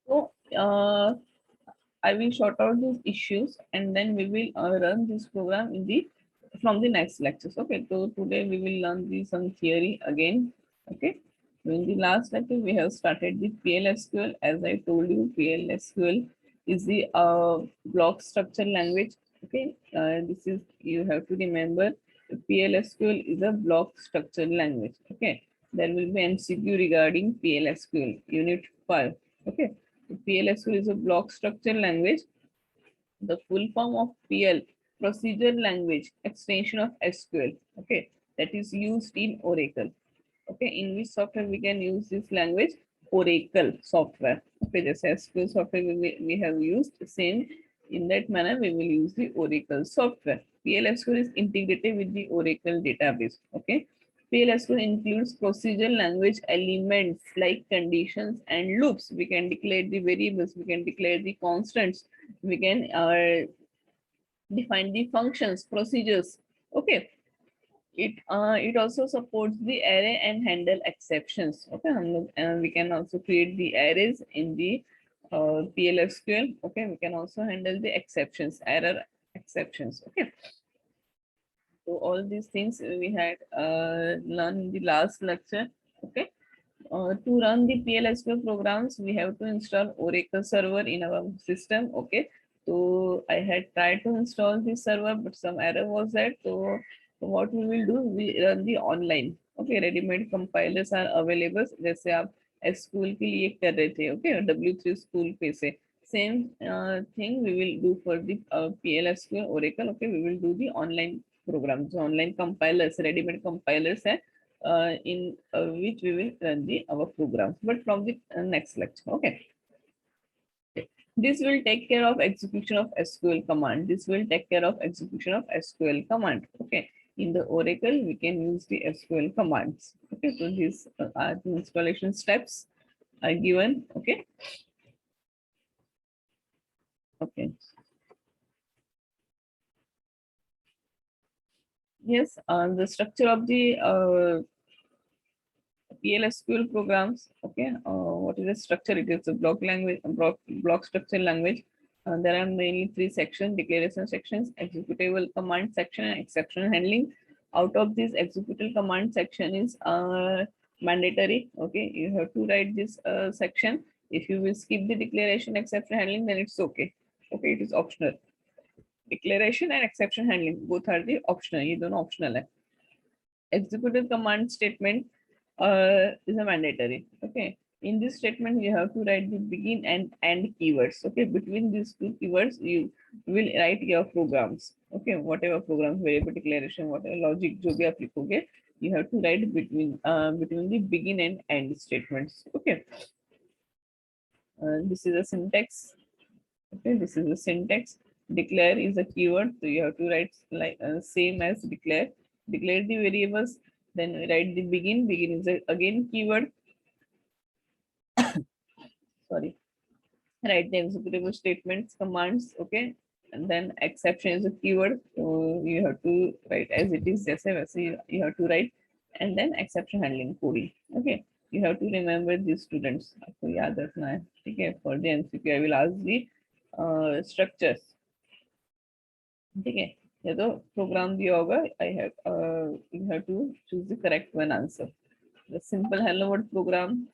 So I will sort out these issues and then we will run this program in the from the next lectures. Okay, so today we will learn the some theory again. Okay, so in the last lecture we have started the PLSQL. As I told you, PLSQL is the block structure language. Okay, this is, you have to remember, PLSQL is a block structure language. Okay, there will be MCQ regarding PLSQL Unit 5. Okay, PLSQL is a block structure language. The full form of PL, procedure language, extension of SQL. Okay, that is used in Oracle. Okay, in which software we can use this language? Oracle software. Okay, just SQL software we have used, same in that manner we will use the Oracle software. PLSQL is integrated with the Oracle database. Okay, PLSQL includes procedure language elements like conditions and loops. We can declare the variables, we can declare the constants, we can define the functions, procedures. Okay, it also supports the array and handle exceptions. Okay, we can also create the arrays in the PLSQL. Okay, we can also handle the exceptions, error exceptions. Okay, so all these things we had learned in the last lecture. Okay, to run the PLSQL programs, we have to install Oracle server in our system. Okay, so I had tried to install this server, but some error was there. So what we will do, we run the online. Okay, ready-made compilers are available. जैसे आप school के लिए कर रहे थे, okay, W3 school पे से same thing we will do for the PLSQL Oracle. Okay, we will do the online programs, online compilers, ready-made compilers है, in which we will run the our programs, but from the next lecture. Okay, this will take care of execution of SQL command. This will take care of execution of SQL command. Okay, in the Oracle we can use the SQL commands. Okay, so these are the installation steps are given. Okay, okay, yes, the structure of the PLSQL programs. Okay, what is the structure? It is a block language, block structure language. There are mainly three sections: declaration sections, executable command section, and exception handling. Out of this, executable command section is mandatory. Okay, you have to write this section. If you will skip the declaration exception handling, then it's okay. Okay, it is optional. Declaration and exception handling both are the optional. You don't optional. Hai. Executive command statement is a mandatory. Okay, in this statement you have to write the begin and end keywords. Okay, between these two keywords you will write your programs. Okay, whatever programs, variable declaration, whatever logic जो भी आप लिखोगे, you have to write between the begin and end statements. Okay, this is a syntax. Okay, this is the syntax. Declare is a keyword, so you have to write like same as declare. Declare the variables, then write the begin. Begin is a, again keyword. Sorry. Write the executable statements, commands. Okay, and then exception is a keyword, so you have to write as it is. जैसे वैसे you have to write, and then exception handling coding. Okay, you have to remember these students. आपको याद रखना है. ठीक है. For the MCQ, I will ask the structures. ठीक है, ये तो प्रोग्राम दिया होगा. I have you have to choose the correct one answer. The simple hello world program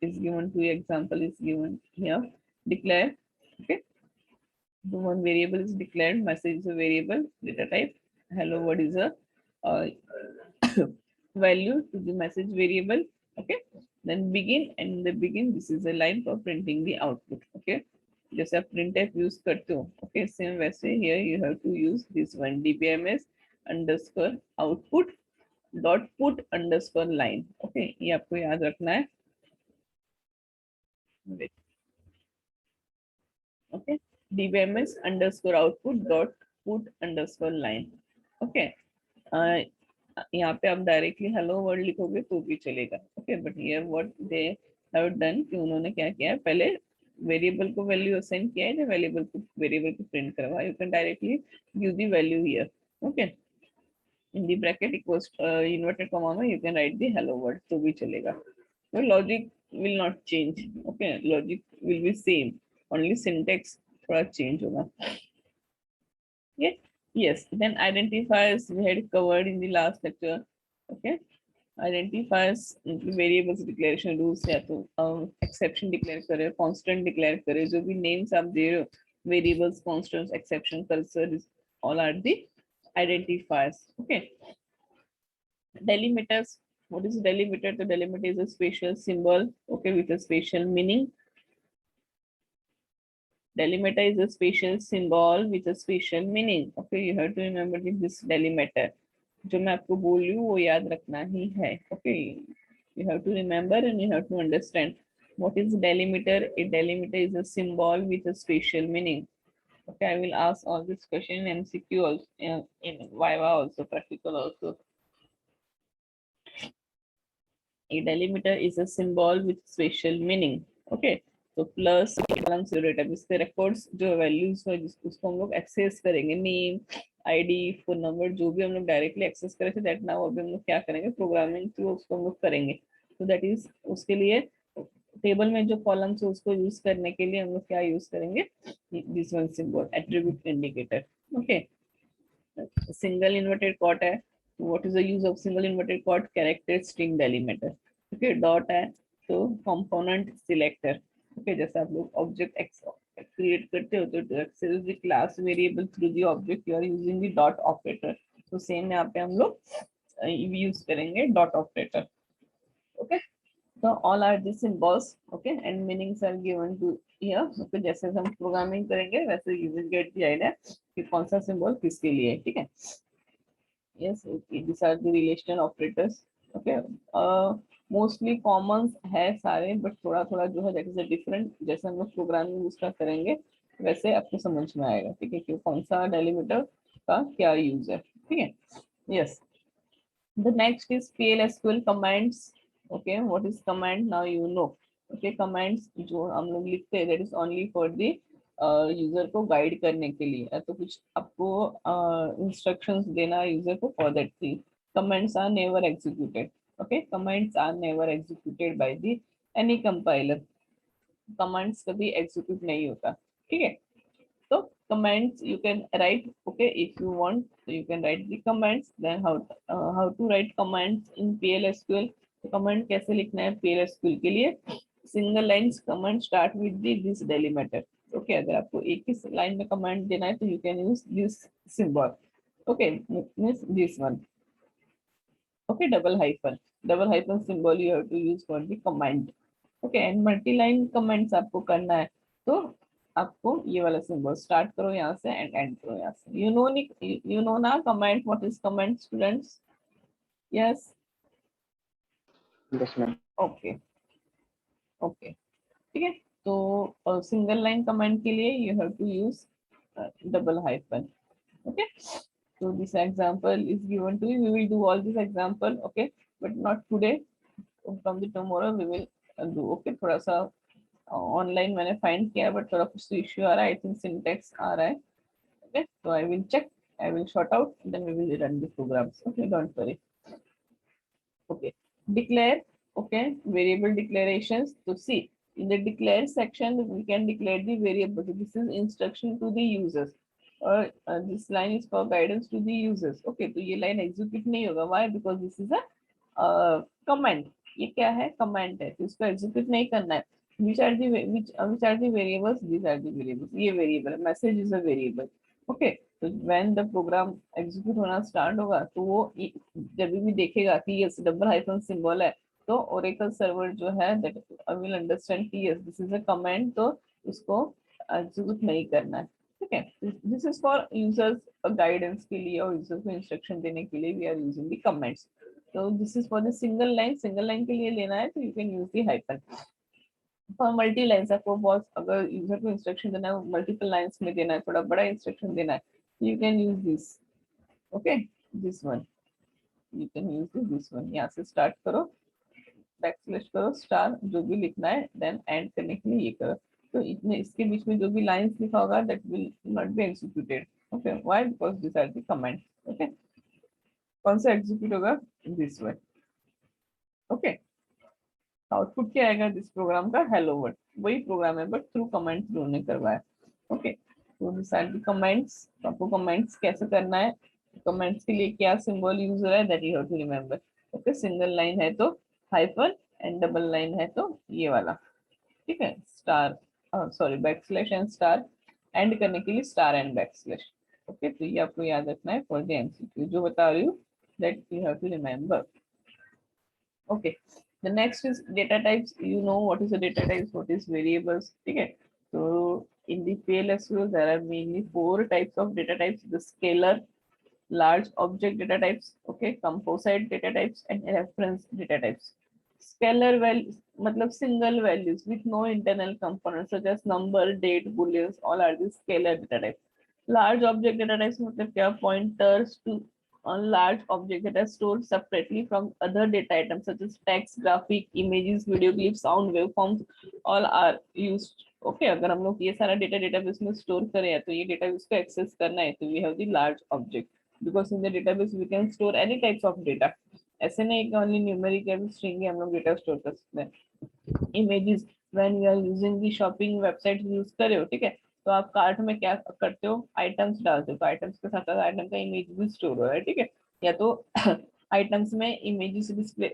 is given to example is given here. Declare. Okay, the one variable is declared, message is a variable, data type, hello world is a uh, value to the message variable. Okay, then begin, and the begin, this is a line for printing the output. Okay, जैसे आप printf use करते हो, okay, same वैसे here you have to use this one, dbms underscore output dot put underscore line. Okay, ये आपको याद रखना है. Wait. Okay, dbms underscore output dot put underscore line. Okay, यहाँ पे आप डायरेक्टली हेलो वर्ल्ड लिखोगे तो भी चलेगा. ओके, बट ये व्हाट दे हैव डन कि उन्होंने क्या किया है, पहले वेरिएबल को वैल्यू असाइन किया है, जो वेरिएबल को प्रिंट करवा. You can directly use the value here. Okay, in the bracket equals inverted comma में you can write the hello world तो भी चलेगा. So logic will not change. Okay, logic will be same. Only syntax थोड़ा change होगा. Yeah. Yes. Then identifiers we had covered in the last lecture. Okay. Identifiers variables declaration rules या तो exception declare करे, constant declare करे, जो भी names आप दे रहे हो, variables, constants, exception, cursor, all are the identifiers. Okay. Delimiters. What is delimiter? The delimiter is a special symbol, okay, with a special meaning. Delimiter is a special symbol with a special meaning. Okay, you have to remember this delimiter. जो मैं आपको बोल रही हूँ वो याद रखना ही है. Okay, you have to remember and you have to understand what is delimiter. A delimiter is a symbol with a special meaning. Okay, I will ask all this question in MCQ also, in Viva also, practical also. A delimiter is a symbol with special meaning. Okay, तो plus column separate है, इसके records जो values है उसको हम लोग access करेंगे, name, ID, phone number, जो भी हम लोग डायरेक्टली एक्सेस करे थे दैट नाउ अभी हम लोग क्या करेंगे, प्रोग्रामिंग थ्रू उसको हम लोग करेंगे. तो दैट इज उसके लिए टेबल में जो कॉलम्स है उसको यूज करने के लिए हम लोग क्या यूज करेंगे, this one symbol attribute indicator. Okay, single inverted quote है. What is the use of single inverted quote, character string delimiter. Okay, dot है तो कंपोनेंट सिलेक्टर. ओके, जैसे आप लोग ऑब्जेक्ट एक्स क्रिएट करते हो तो access the class variable through the object, you are using the dot operator. तो same यहाँ पे हम लोग यूज करेंगे dot operator. Okay, so all are the symbols, okay, and meanings are given to here. Okay, जैसे हम programming करेंगे वैसे you will get the idea कि कौन सा सिंबल किसके लिए है. ठीक है. Yes, okay, these are the relational operators. Okay, mostly common है सारे, बट थोड़ा थोड़ा जो है दैट इज अ डिफरेंट. जैसे हम लोग प्रोग्रामिंग उसका करेंगे वैसे आपको समझ में आएगा. ठीक है, कि कौन सा डेलीमीटर का क्या यूज है. ठीक है. Yes, the next is PLSQL commands. Okay, what is command, now you know. Okay, commands जो हम लोग लिखते हैं that is only for the user को गाइड करने के लिए, तो कुछ आपको इंस्ट्रक्शंस देना यूजर को for that thing. Commands are never executed. Okay, commands are never executed by the any compiler. Commands कभी execute नहीं होता. ठीक है. So commands you can write. Okay, if you want so you can write the commands. Then how to write commands in PLSQL. तो command कैसे लिखना है PLSQL के लिए, single lines command start with this delimiter. Okay, अगर आपको एक ही line में command देना है तो you can use this symbol. Okay, means this one. Okay, double hyphen symbol you have to use for the command. Okay, and multi-line comments आपको करना है तो आपको ये वाला symbol start करो यहाँ से and end करो यहाँ से. You know ना command, what is command, students? Yes. Yes, ma'am. Okay. Okay. ठीक है. तो single line command के लिए you have to use double hyphen. Okay. So this example is given to you. We will do all this example, okay, but not today. From the tomorrow we will do. Okay, थोड़ा सा online मैंने find किया but थोड़ा कुछ issue आ रहा है. I think syntax आ रहा है. Okay, so I will check, I will sort out, then we will run the programs. Okay, don't worry. Okay, declare. Okay, variable declarations. So see, in the declare section we can declare the variable. So this is instruction to the users, or this line is for guidance to the users. Okay, तो ये line execute नहीं होगा. Why? Because this is a command. ये क्या है, command है, तो इसको execute नहीं करना है. Which are the variables? These are the variables. ये variable, message is a variable. Okay, तो when the program execute होना start होगा तो वो जब भी देखेगा कि ये double hyphen symbol है तो Oracle server जो है that will understand कि yes this is a command, तो उसको execute नहीं करना है. ठीक है. This is for users guidance के लिए और users को instruction देने के लिए we are using the commands. So this is for the single line के लिए लेना है तो you can use the hyphen. For multi lines आपको बहुत अगर यूजर को इंस्ट्रक्शन देना है मल्टीपल लाइंस में देना है, थोड़ा बड़ा इंस्ट्रक्शन देना है, you can use this. Okay, this one you can use this one. यहाँ से स्टार्ट करो, बैकस्लैश करो, स्टार जो भी लिखना है, देन एंड करने के लिए ये करो. तो इतने इसके बीच में जो भी लाइंस लिखा होगा that will not be executed. Okay, why? Because this are the command. Okay, कौन सा एग्जीक्यूट होगा, दिस वन. ओके, आउटपुट क्या आएगा दिस प्रोग्राम का, हेलो वर्ल्ड, वही प्रोग्राम है बट थ्रू कमेंट्स उन्होंने करवाया। ओके, तो दिस आर द कमेंट्स। आपको कमेंट्स कैसे करना है, कमेंट्स के लिए क्या सिंबल यूज हो रहा है that you have to remember. Okay, single line है तो हाइफन, एंड डबल लाइन है तो ये वाला, ठीक है, star, sorry backslash and star, and करने के लिए स्टार एंड बैकस्लैश। ओके, तो ये आपको याद रखना है फॉर द एमसीक्यू, जो बता रही हूँ that you have to remember. Okay, the next is data types. You know what is the data types, what is variables, ठीक है। तो in the PLSQL there are mainly 4 types of data types: the scalar, large object data types, okay, composite data types, and reference data types. Scalar values मतलब single values with no internal components such as number, date, booleans, all are the scalar data types. Large object data types मतलब क्या, pointers to on large object that are stored separately from other data items such as text, graphic, images, video clips, sound, waveforms, all are used. Okay, अगर हम लोग ये सारा data database में store करें तो ये डेटाबेस को एक्सेस करना है तो we have the large object, because in the database we can store any types of data. ऐसे नहीं कि ओनली न्यूमेरिक या स्ट्रिंग हम लोग डेटा स्टोर कर सकते हैं। Images, when you are using the shopping website use कर रहे हो, ठीक है, तो आप कार्ट में क्या करते हो, आइटम्स डालते हो, तो आइटम्स के साथ साथ आइटम का इमेज भी स्टोर हो रहा है, ठीक है। या तो आइटम्स में images display,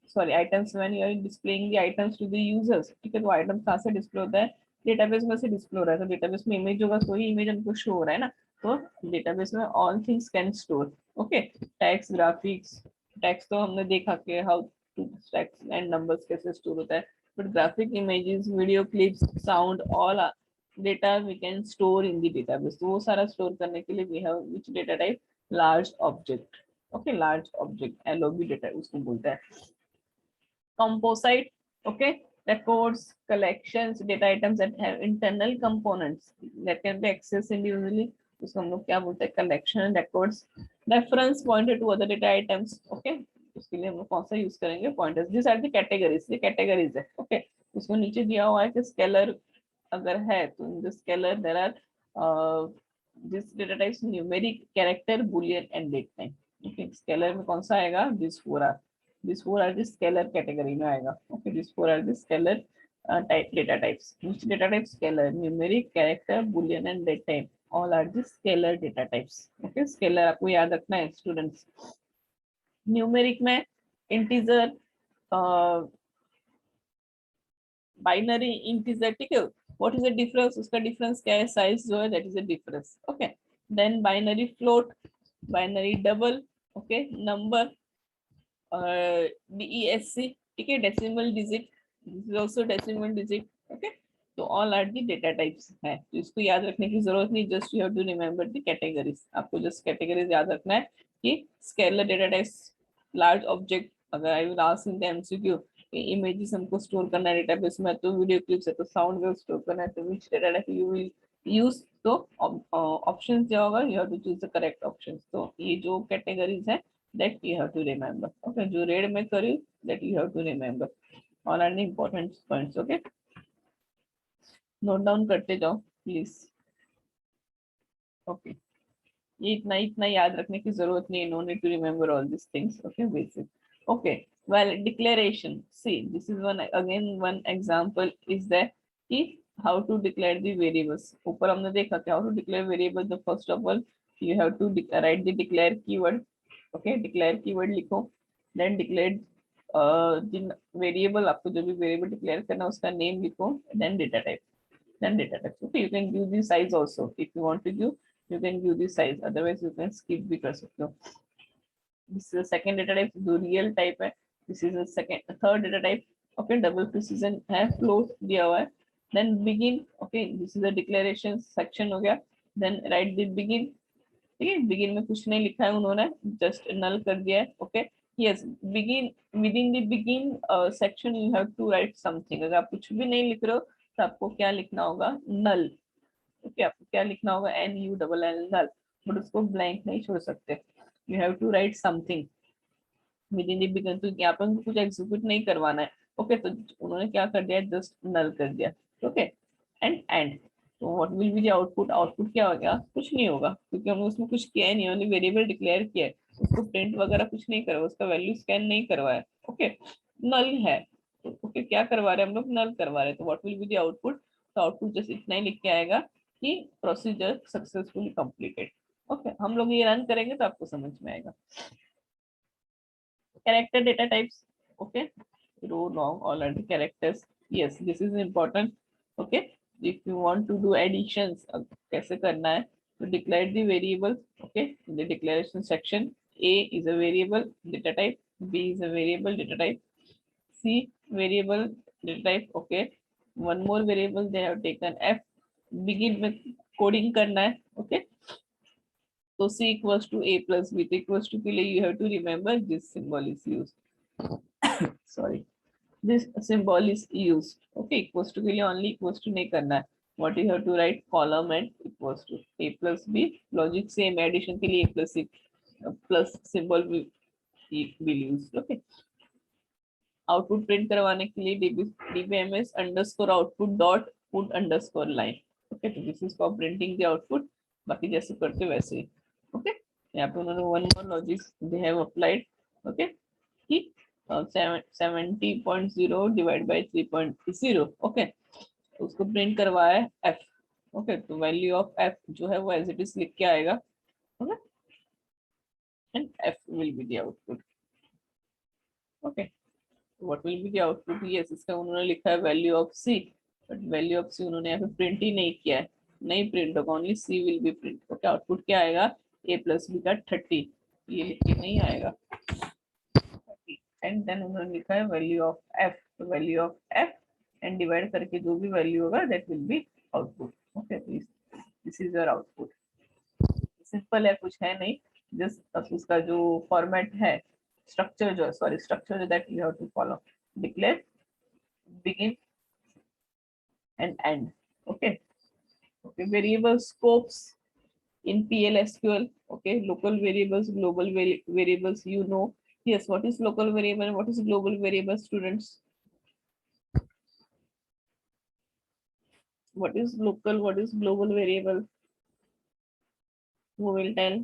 sorry items when you are displaying the items to the users, ठीक है, तो आइटम कहाँ से डिस्प्ले होता है, डेटाबेस में से डिस्प्ले हो रहा है, तो डेटाबेस में इमेज होगा तो ही इमेज हमको शो हो रहा है ना, तो डेटाबेस में all things can store. Okay, text, graphics, text तो हमने देखा कि how to text and numbers कैसे स्टोर होता है, but graphic images, video clips, sound, all are data we can store in the database. तो वो सारा store करने के लिए we have which data type, large object. Okay, large object, LOB data उसको बोलते हैं। Composite, okay, records, collections, data items that have internal components that can be accessed individually, उसको हम लोग क्या बोलते हैं, collection, records, reference pointer to other data items, okay, उसके लिए हम लोग कौन सा यूज करेंगे, pointers. This are the categories, ये कैटेगरीज है, ओके। उसको नीचे दिया हुआ है कि स्केलर अगर है तो in the scalar there are this data types, numeric, character, boolean and date time. Okay, scalar में कौन सा आएगा, this four are the scalar category में आएगा। Okay, this four are the scalar type data types. Which data types? Scalar, numeric, character, boolean and date type. All are the scalar data types. Okay, scalar आपको याद रखना है students. Numeric में integer, binary, integer, ठीक है, what is the difference, उसका difference क्या है, साइज जो है that is the difference. Okay, then binary float, binary double, okay, number, DESC, ठीक है, decimal digit, this is also decimal digit. Okay, तो all are the data types है, तो इसको याद रखने की जरूरत नहीं, just you have to remember the categories. आपको जस्ट कैटेगरीज याद रखना है कि scalar data types, large object, अगर I will ask in the MCQ images हमको स्टोर करना है डेटाबेस में, तो वीडियो क्लिप्स है तो साउंड वेव स्टोर करना है, तो which data type you will use, तो ऑप्शंस क्या होगा, you have to choose the correct options. तो ये जो कैटेगरीज है that you have to remember. Okay, जो रेड में करी that you have to remember. All are the important points. Okay, note down करते जाओ प्लीज। ओके, ये इतना याद रखने की जरूरत नहीं है, no need to remember all this things. Okay, basic. Okay, well declaration, see this is one again, one example is that कि how to declare the variables. ऊपर हमने देखा कि how to declare variable, the first of all you have to write the declare keyword. Okay, declare keyword लिखो, then declare जिन variable, आपको जो भी वेरिएबल डिक्लेयर करना है उसका नेम लिखो, then data type, then data types. Okay, you can give the size also if you want to give, you can give the size, otherwise you can skip भी कर सकते हो। This is the second data type जो real type है, this is the second third data type। okay, double precision है, float दिया हुआ है, then begin। okay, this is the declaration section हो गया, then write the begin। ठीक है, begin में कुछ नहीं लिखा है उन्होंने, just null कर दिया है। okay, yes, begin, within the begin section you have to write something। अगर आप कुछ भी नहीं लिख रहे हो तो आपको क्या लिखना होगा, नल। ओके, आपको क्या लिखना होगा, NULL, नल, बट उसको ब्लैंक नहीं छोड़ सकते, you have to write something with in the begin. तो यहाँ पर कुछ एग्जीक्यूट नहीं करवाना है। ओके, तो उन्होंने क्या कर दिया, जस्ट नल कर दिया। ओके, एंड तो what will be the output, output क्या होगा, कुछ नहीं होगा क्योंकि हमने उसमें कुछ किया नहीं, ओनली वेरिएबल डिक्लेयर किया है, उसको प्रिंट वगैरह कुछ नहीं करा, उसका वैल्यू स्कैन नहीं करवाया। ओके, नल है तो ओके क्या करवा रहे हैं हम लोग, नल करवा रहे हैं, तो what will be the output, तो आउटपुट जैसे इतना ही लिख के आएगा कि प्रोसीजर सक्सेसफुली कंप्लीटेड। ओके हम लोग ये रन करेंगे तो आपको समझ में आएगा। Character data types, okay, row long all are the characters, yes this is important, okay, if you want to do additions अब कैसे करना है, तो declare the variable, okay, in the declaration section a is a variable data type, b is a variable data type, c variable data type, okay, one more variable they have taken f, begin with coding करना है, okay, so c equals to a plus b equals to के लिए you have to remember this symbol is used, sorry, this symbol is used, okay, equals to के लिए only equals to नहीं करना है, what you have to write column and equals to a plus b, logic same, addition के लिए a plus c plus symbol will use, okay, output print करवाने के लिए dbms underscore output dot put underscore line, okay, तो this is for printing the output, बाकी जैसे करते वैसे ही, okay, यहाँ पे उन्होंने one more logic they have applied, okay, कि 70.0 डिवाइड बाय 3.0, ओके, उसको प्रिंट करवाया है f, ओके, तो वैल्यू ऑफ f जो है वो एज इट इज लिख के आएगा, okay, and f will be the output, okay, what will be the output, yes इसका उन्होंने लिखा है value of c, but value of c उन्होंने यहाँ पे प्रिंट ही नहीं किया है, नहीं प्रिंट होगा, only c will be print, okay, output क्या आएगा a प्लस b का 30, ये लिख के नहीं आएगा, एंड देन उन्होंने लिखा है वैल्यू ऑफ f, तो value of f and divide करके जो भी वैल्यू होगा that will be output, okay, this is your output, simple है, कुछ है नहीं, जस्ट उसका जो फॉर्मेट है, स्ट्रक्चर जो है, sorry structure that you have to follow, declare, begin end end, okay, okay, variable scopes in PL/SQL, okay, local variables, global variables, you know, yes, what is local variable and what is global variable, students, what is local, what is global variable, who will tell,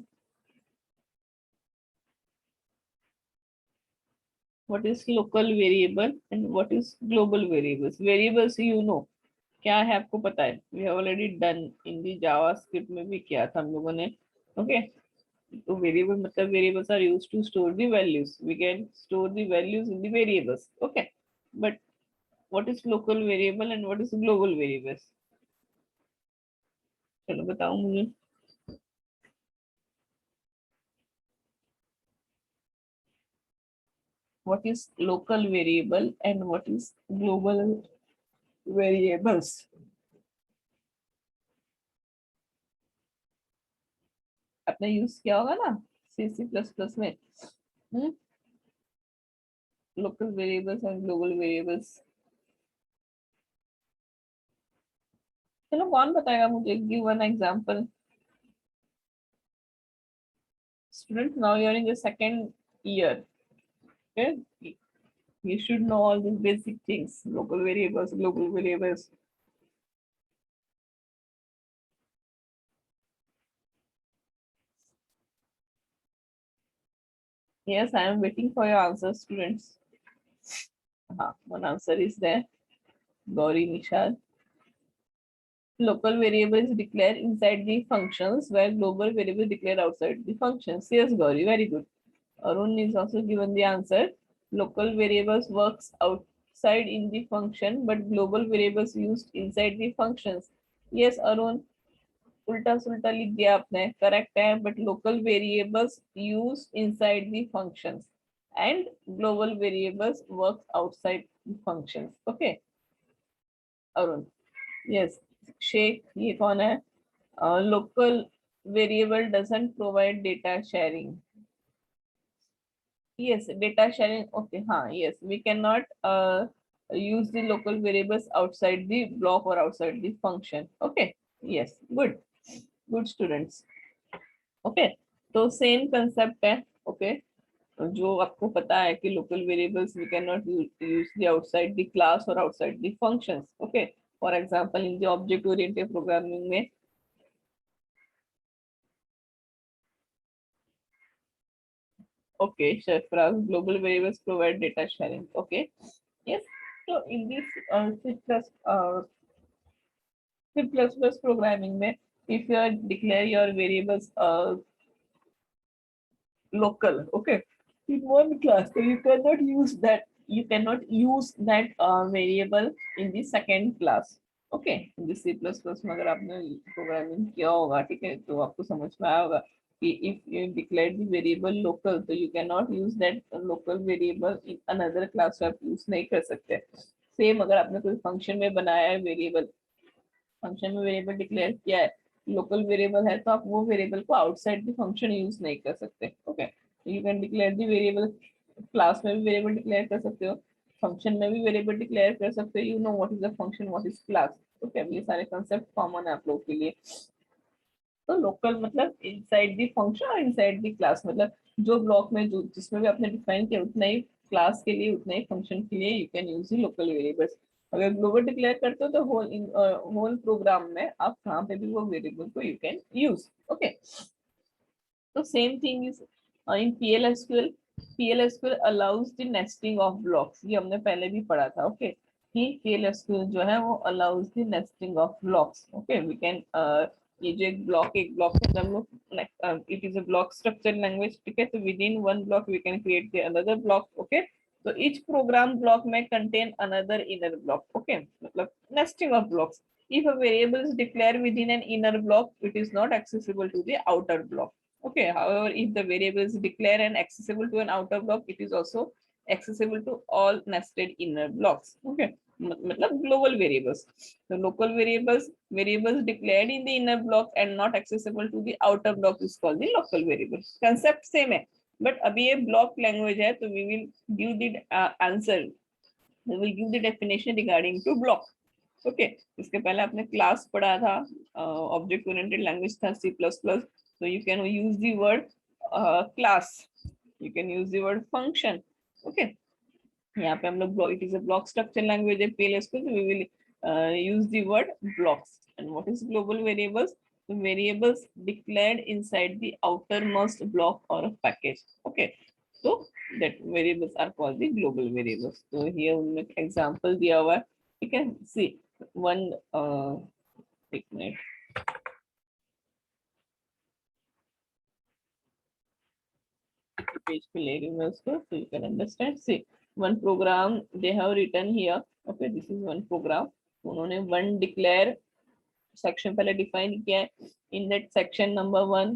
what is local variable and what is global variables, variables you know क्या है आपको पता है, we have already done in the JavaScript में भी किया था हम लोगों ने, okay, तो वेरिएबल मतलब variables are used to store the values, we can store the values in the variables, okay, but what is local variable and what is global variables, चलो बताओ मुझे, what is local variable and what is global variables, आपने use किया होगा ना C++ में, local variables and global variables, चलो कौन बताएगा मुझे, give one example, student now you are in the second year, okay, you should know all these basic things, local variables, global variables, yes I am waiting for your answers, students, one answer is there, Gauri Nishad, local variables declared inside the functions while global variables declared outside the functions, yes Gauri, very good, Arun is also given the answer, local variables works outside in the function but global variables used inside the functions, yes Arun, उल्टा सुल्टा लिख दिया आपने, correct है, but local variables use inside the functions and global variables work outside the functions, okay Arun, yes Shaikh, ये कौन है, local variable doesn't provide data sharing, yes data sharing, okay, yes we cannot use the local variables outside the block or outside the function, okay, yes good students, okay, तो same concept है, okay, जो आपको पता है कि local variables we can not use the outside the class और outside the functions, okay, for example in the object oriented programming में, okay, Shefraz, global variables provide data sharing, okay, yes, So in this C++ programming में, if you are declare your variables local, okay, in one class, so you cannot use that. You cannot use that variable in the second class. Okay, in the C++ में अगर आपने programming किया होगा, ठीक है, तो आपको समझ में आया होगा कि if you declare the variable local, तो you cannot use that local variable in another class. आप यूज नहीं कर सकते. सेम अगर आपने कोई फंक्शन में बनाया है वेरिएबल, फंक्शन में वेरिएबल डिक्लेयर किया है, लोकल वेरिएबल है, तो आप वो वेरिएबल को आउटसाइड द फंक्शन यूज नहीं कर सकते. Okay, you can declare the variable, class में भी वेरिएबल डिक्लेयर कर सकते हो, फंक्शन में भी वेरिएबल डिक्लेयर कर सकते हो. You know what is the function, what is class. Okay, ये सारे कंसेप्ट कॉमन है आप लोग के लिए. तो लोकल मतलब इनसाइड द फंक्शन और इनसाइड द क्लास, मतलब जो ब्लॉक में जो जिसमें भी आपने डिफाइन किया उतना ही क्लास के लिए, उतना ही फंक्शन के लिए you can use the local variables. अगर ग्लोबल डिक्लेयर करते हो तो होल प्रोग्राम में आप कहाँ पे भी वो वेरिएबल को यू कैन यूज. ओके, तो same thing is in PLSQL. PLSQL allows the nesting of blocks. ये हमने पहले भी पढ़ा था. ओके, कि PLSQL जो है वो allows the nesting of blocks. Okay, we can ये जो एक ब्लॉक से हम लोग, it is a block structure language, ठीक है, तो with in one block we can create the another block. Okay, तो each program block may contain another inner block. Okay, मतलब nesting of blocks. If a variable is declared within an inner block, it is not accessible to the outer block. Okay, however, if the variable is declared and accessible to an outer block, it is also accessible to all nested inner blocks. Okay, मतलब global variables. The local variables declared in the inner block and not accessible to the outer block is called the local variable. Concept same है, but अभी ये block language है, तो we will give the answer, we will give the definition regarding to block. Okay, इसके पहले आपने class पढ़ा था, ऑब्जेक्ट ओरिएंटेड लैंग्वेज था C++, so you can use the word class, you can use the word function. Okay, यहाँ पे हम लोग it is a block structure language है PLSQL, so we will use the word blocks. And what is global variables? The variables declared inside the outermost block or a package. Okay, so that variables are called the global variables. So here उन्होंने example दिया हुआ है, ठीक है. See one एक minute, page पे ले रही हूँ मैं उसको, so you can understand. See one program they have written here. Okay, this is one program. उन्होंने one declare section पहले define किया है. In that section number 1,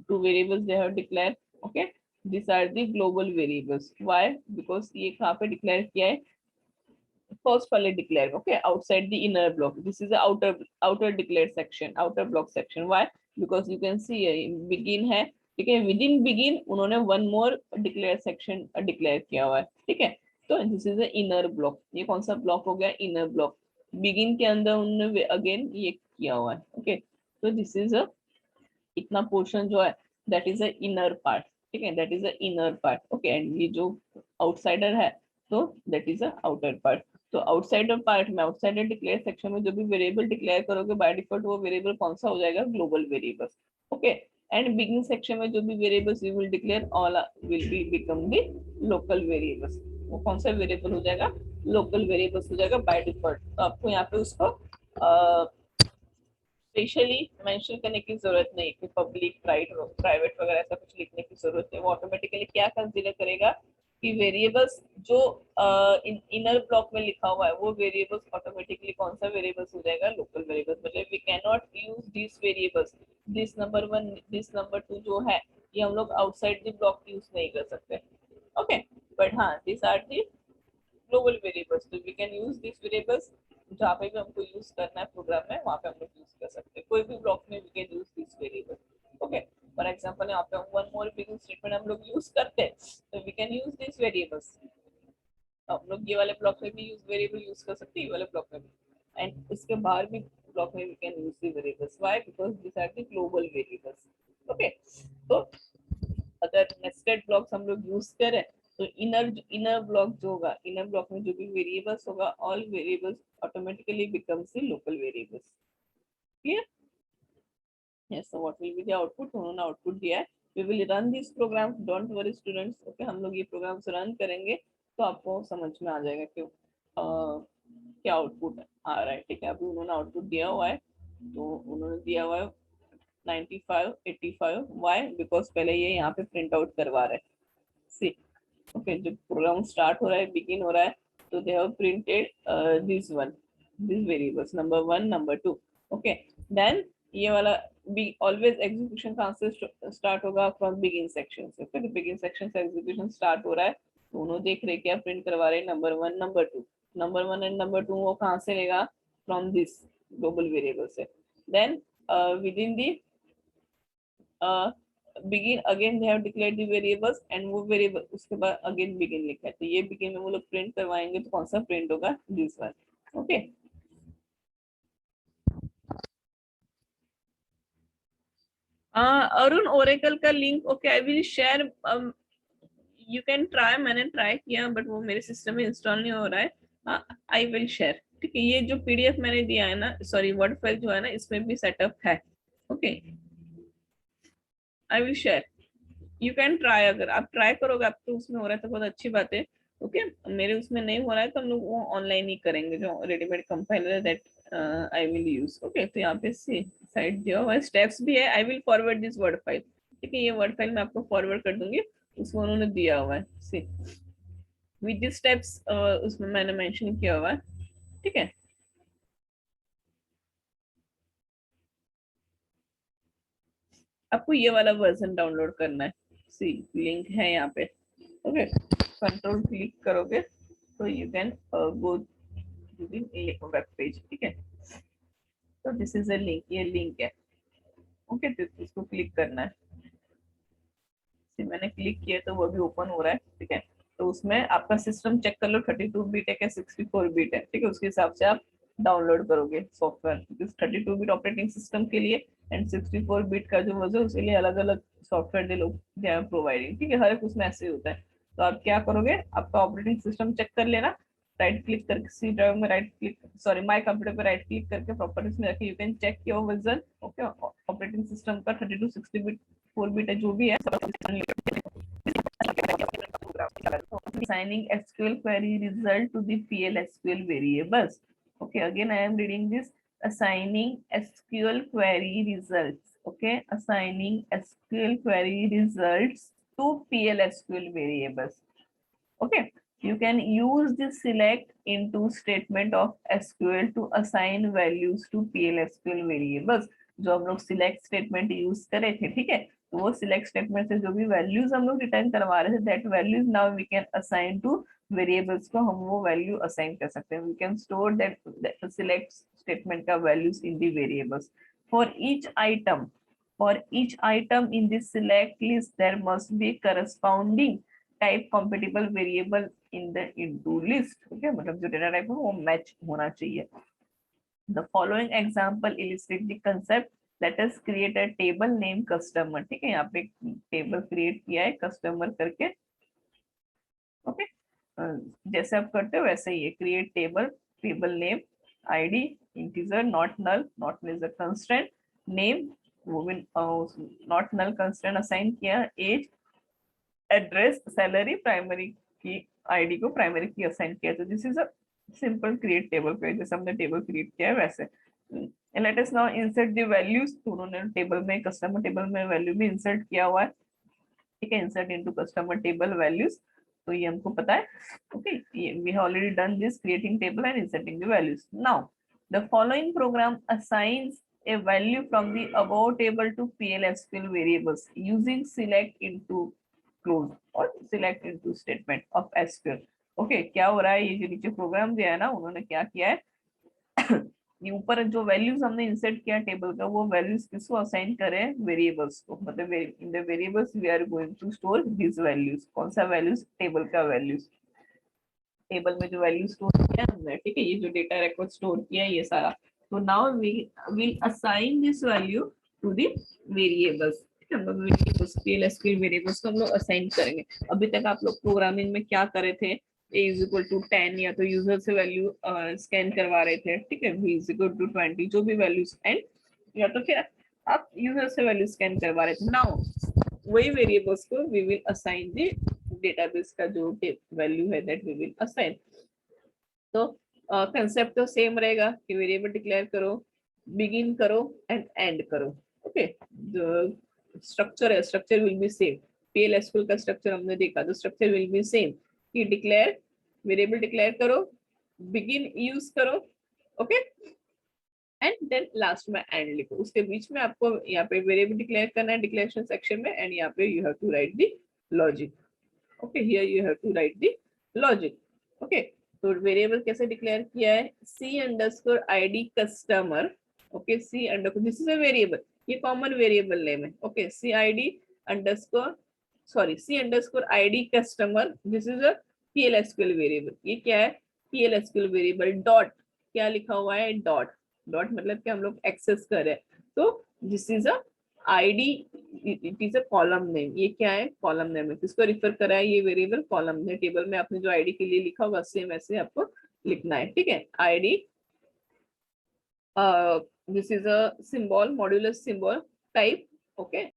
2 variables they have declared. Okay, these are the global variables. Why? Because ये कहाँ पे declare किया है, first वाले declare. Okay, outside the inner block. This is the outer declared section, outer block section. Why? Because you can see begin है, ठीक है, within begin उन्होंने one more declare section declare किया हुआ है. ठीक है, तो this is a inner block. ये कौन सा ब्लॉक हो गया, इनर ब्लॉक. बिगिन के अंदर उन्होंने अगेन ये किया हुआ है. ओके, तो दिस इज अ, इतना पोर्शन जो है that is a inner part. ठीक है, that is a inner part. Okay, and ये जो आउटसाइडर है तो that is a outer part. तो आउटसाइडर पार्ट में, आउटसाइडर डिक्लेयर सेक्शन में जो भी वेरिएबल डिक्लेयर करोगे बाय डिफॉल्ट वो वेरिएबल कौन सा हो जाएगा, global variable. Okay, and beginning section में जो भी variables you will declare all will be become the local variables. वो कौन सा वेरिएबल हो जाएगा, लोकल वेरिएबल्स हो जाएगा बाय डिफॉल्ट. तो आपको यहाँ पे उसको स्पेशली मेंशन करने की जरूरत नहीं कि पब्लिक प्राइवेट वगैरह ऐसा कुछ लिखने की जरूरत नहीं. वो ऑटोमेटिकली क्या कंसीडर करेगा कि वेरिएबल्स जो इनर ब्लॉक में लिखा हुआ है वो वेरिएबल्स ऑटोमेटिकली कौन सा वेरिएबल्स हो जाएगा, लोकल वेरिएबल्स. मतलब we can not use this variables, this number 1, this number 2 जो है ये हम लोग आउटसाइड द ब्लॉक यूज नहीं कर सकते. ओके, बट हाँ this are the global variables. तो we can use this variables जहाँ पे भी हमको यूज करना है प्रोग्राम में, वहाँ पे हम लोग यूज कर सकते हैं. कोई भी ब्लॉक में we can use this variable. Okay, for example यहाँ पे वन मोर बिगिन स्टेटमेंट हम लोग यूज करते हैं, तो we can use this variables. हम लोग ये वाले ब्लॉक में भी यूज वेरिएबल यूज कर सकते हैं, ये वाले ब्लॉक में भी, एंड इसके बाहर भी ब्लॉक में we can use the variables. Why? Because this are the global variables. Okay, तो अगर नेस्टेड ब्लॉक्स हम लोग यूज करें तो इनर ब्लॉक जो होगा, इनर ब्लॉक में जो भी वेरिएबल्स होगा all variables automatically becomes the local variables. Clear? Yes. So what will be the output, उन्होंने आउटपुट दिया है. We will run this program, don't worry students. Okay, हम लोग ये प्रोग्राम्स रन करेंगे तो आपको समझ में आ जाएगा क्यों. क्या आउटपुट आ रहा है, ठीक है। अभी उन्होंने आउटपुट दिया हुआ है, तो उन्होंने दिया हुआ है 95 85। वाई? बिकॉज पहले ये यहाँ पे प्रिंट आउट करवा रहे हैं। सी, ओके, जब प्रोग्राम स्टार्ट हो रहा है, बिगिन हो रहा है, तो they have printed this one, this variables number 1 number 2। Okay, then ये वाला बी ऑलवेज एग्जीक्यूशन कहाँ से स्टार्ट होगा? फ्रॉम बिगिन सेक्शन से। फिर बिगिन सेक्शन से एग्जीक्यूशन स्टार्ट हो रहा है, तो उन्होंने देख रहे क्या प्रिंट करवा रहे हैं, number 1 number 2। Number 1 and number 2 वो कहाँ से लेगा? फ्रॉम दिस ग्लोबल वेरिएबल से। Then with in the begin again they have declared the variables, and वो वेरिएबल उसके बाद अगेन begin लिखा है, तो ये begin में वो लोग प्रिंट करवाएंगे, तो कौन सा प्रिंट होगा? This one. Okay, Arun Oracle का link, okay I will share, you can try. मैंने ट्राई किया बट वो मेरे सिस्टम में इंस्टॉल नहीं हो रहा है। आई विल शेयर, ठीक है। ये जो पीडीएफ मैंने दिया है ना, सॉरी वर्ड फाइल जो है ना, इसमें भी सेटअप है। Okay, I will share, you can try. अगर आप ट्राई करोगे, आपको उसमें हो रहा है तो बहुत अच्छी बात है। ओके, मेरे उसमें नहीं हो रहा है तो हम लोग वो ऑनलाइन ही करेंगे, जो रेडीमेड कंपाइलर है that I will use. Okay, तो यहाँ पे सी साइड दिया हुआ स्टेप्स भी है। I will forward this word file, ठीक है। ये वर्ड फाइल मैं आपको फॉरवर्ड कर दूंगी, उसमें उन्होंने दिया हुआ है, सी विद दिस स्टेप्स, उसमें मैंने मेंशन किया हुआ है, ठीक है। आपको ये वाला वर्जन डाउनलोड करना है, सी लिंक है यहाँ पे। ओके, कंट्रोल क्लिक करोगे तो you can go to the web page, ठीक है। तो दिस इज अ लिंक, ये लिंक है। ओके, तो इसको क्लिक करना है। मैंने क्लिक किया तो वो भी ओपन हो रहा है, ठीक है। तो उसमें आपका सिस्टम चेक कर लो 32 बिट है क्या 64 बिट है, ठीक है। उसके हिसाब से आप डाउनलोड करोगे सॉफ्टवेयर। 32 बिट ऑपरेटिंग सिस्टम के लिए एंड 64 बिट का जो वर्जन उसके लिए अलग अलग सॉफ्टवेयर दे लोग प्रोवाइडिंग, ठीक है। हर एक उसमें ऐसे ही होता है। तो आप क्या करोगे, आपका ऑपरेटिंग सिस्टम चेक कर लेना, राइट क्लिक करके सी ड्राइव में right click, sorry my computer पे राइट क्लिक करके प्रॉपर्टीज में जाके you can check your version. Okay, operating system का 32 60 बिट 4 बिट है जो भी है, assigning SQL query result to the PL/SQL variables. Okay, again I am reading this. Assigning SQL query results. Okay, assigning SQL query results to PL/SQL variables. Okay, you can use the select into statement of SQL to assign values to PL/SQL variables. जो हम लोग select statement use करे थे, ठीक है, तो वो select statement से जो भी वैल्यूज हम लोग रिटर्न करवा रहे थे, that values now we can assign to variables को हम वो वैल्यू असाइन कर सकते हैं। We can store that select statement का values in the variables for each item in this select list there must be corresponding type compatible variable in the into list. Okay, मतलब जो data type है वो match होना चाहिए। The following example illustrate the concept. Let us create a table name customer, ठीक है। यहाँ पे टेबल क्रिएट किया है कस्टमर करके। ओके, जैसे आप करते हो वैसे ही है, create table, table name, ID integer, not null, not null is a constraint, name वो भी नॉट नल कंस्ट्रेंट असाइन किया, age, address, salary, primary key ID को प्राइमरी की असाइन किया। तो this is a simple create table पे, जैसे हमने table create किया है वैसे। Let us now insert the values. तो उन्होंने टेबल में, कस्टमर टेबल में वैल्यू भी इंसर्ट किया हुआ है, ठीक है। Insert into customer table values, तो ये हमको पता है। Okay, we have already done this, creating table and inserting the values. Now the following program assigns a value from the above table to PL/SQL variables using select into close और select into statement of SQL। Okay, क्या हो रहा है, ये जो नीचे programme दिया है ना, उन्होंने क्या किया है ये ऊपर जो वैल्यूज हमने इंसर्ट किया टेबल का, वो वैल्यूज किसको असाइन करें, वेरिएबल्स को। मतलब in the variables we are going to store this values. कौन सा वैल्यूज, टेबल का वैल्यूज, टेबल में जो वैल्यू स्टोर किया हमने, ठीक है। ये जो डेटा रिकॉर्ड स्टोर किया है ये सारा, तो now we will assign this value to the variables. PL/SQL variables को हम लोग असाइन करेंगे। अभी तक आप लोग प्रोग्रामिंग में क्या करे थे, a is equal to 10 या तो यूजर से वैल्यू स्कैन करवा रहे थे, ठीक है। b is equal to 20 जो भी वैल्यूज एंड, या तो फिर आप यूजर से वैल्यू स्कैन करवा रहे थे। नाउ वही वेरिएबल्स को we will assign the database का जो वैल्यू है दैट वी विल असाइन। तो कंसेप्ट तो सेम रहेगा कि वेरिएबल डिक्लेयर करो, बिगिन करो एंड एंड करो। ओके, जो स्ट्रक्चर है structure will be same. PLSQL का स्ट्रक्चर हमने देखा, तो स्ट्रक्चर विल बी सेम कि डिक्लेयर, वेरिएबल डिक्लेयर करो, बिगिन यूज करो, ओके, एंड देन लास्ट में एंड लिखो। उसके बीच में आपको यहाँ पे वेरिएबल डिक्लेयर करना है डिक्लेरेशन सेक्शन में, एंड यहाँ पे you have to write the logic. Okay, here you have to write the logic. Okay, तो वेरिएबल कैसे डिक्लेयर किया है, C_ID customer. Okay, this is a variable, ये कॉमन वेरिएबल नेम है। Okay, C_ID customer, this is a PLSQL variable. ये क्या है, PLSQL variable. Dot क्या लिखा हुआ है, डॉट, डॉट मतलब कि हम लोग एक्सेस कर रहे हैं, तो this is a ID, it is a column name. ये क्या है, कॉलम नेम है, किसको रिफर करा है, ये वेरिएबल कॉलम ने टेबल में आपने जो ID के लिए लिखा होगा सेम ऐसे आपको लिखना है। ठीक है, ID, this is a symbol, modulus symbol type. Okay,